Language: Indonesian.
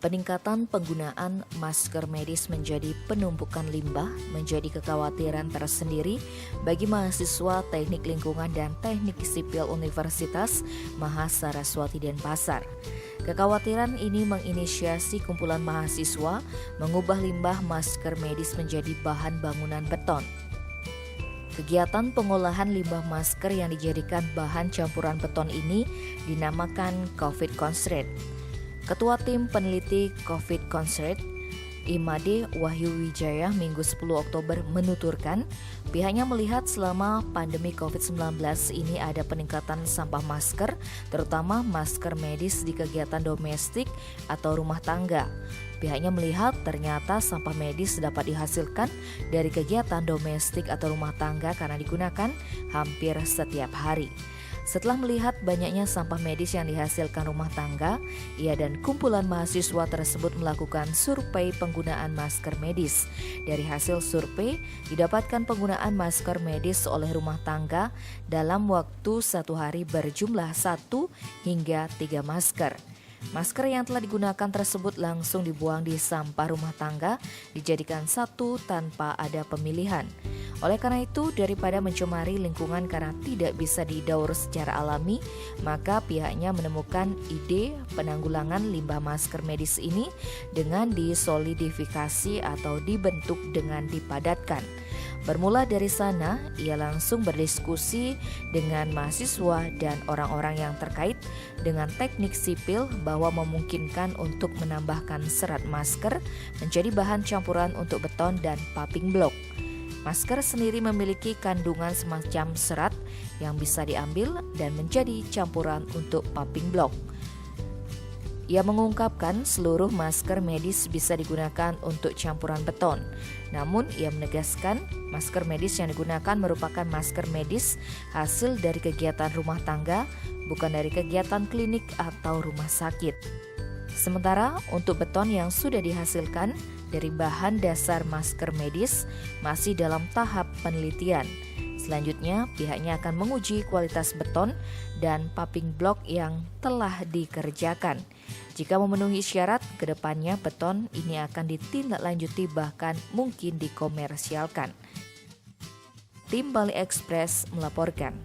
Peningkatan penggunaan masker medis menjadi penumpukan limbah menjadi kekhawatiran tersendiri bagi mahasiswa Teknik Lingkungan dan Teknik Sipil Universitas Mahasaraswati Denpasar. Kekhawatiran ini menginisiasi kumpulan mahasiswa mengubah limbah masker medis menjadi bahan bangunan beton. Kegiatan pengolahan limbah masker yang dijadikan bahan campuran beton ini dinamakan COVID Concentrate. Ketua Tim Peneliti COVID Concentrate, Imade Wahyu Wijaya, Minggu 10 Oktober menuturkan, pihaknya melihat selama pandemi COVID-19 ini ada peningkatan sampah masker, terutama masker medis di kegiatan domestik atau rumah tangga. Pihaknya melihat ternyata sampah medis dapat dihasilkan dari kegiatan domestik atau rumah tangga karena digunakan hampir setiap hari. Setelah melihat banyaknya sampah medis yang dihasilkan rumah tangga, ia dan kumpulan mahasiswa tersebut melakukan survei penggunaan masker medis. Dari hasil survei, didapatkan penggunaan masker medis oleh rumah tangga dalam waktu 1 hari berjumlah 1 hingga 3 masker. Masker yang telah digunakan tersebut langsung dibuang di sampah rumah tangga, dijadikan satu tanpa ada pemilihan. Oleh karena itu, daripada mencemari lingkungan karena tidak bisa didaur secara alami, maka pihaknya menemukan ide penanggulangan limbah masker medis ini dengan disolidifikasi atau dibentuk dengan dipadatkan. Bermula dari sana, ia langsung berdiskusi dengan mahasiswa dan orang-orang yang terkait dengan teknik sipil bahwa memungkinkan untuk menambahkan serat masker menjadi bahan campuran untuk beton dan paving block. Masker sendiri memiliki kandungan semacam serat yang bisa diambil dan menjadi campuran untuk paving block. Ia mengungkapkan seluruh masker medis bisa digunakan untuk campuran beton. Namun ia menegaskan masker medis yang digunakan merupakan masker medis hasil dari kegiatan rumah tangga, bukan dari kegiatan klinik atau rumah sakit. Sementara untuk beton yang sudah dihasilkan dari bahan dasar masker medis masih dalam tahap penelitian. Selanjutnya, pihaknya akan menguji kualitas beton dan paving block yang telah dikerjakan. Jika memenuhi syarat, kedepannya beton ini akan ditindaklanjuti bahkan mungkin dikomersialkan. Tim Bali Express melaporkan.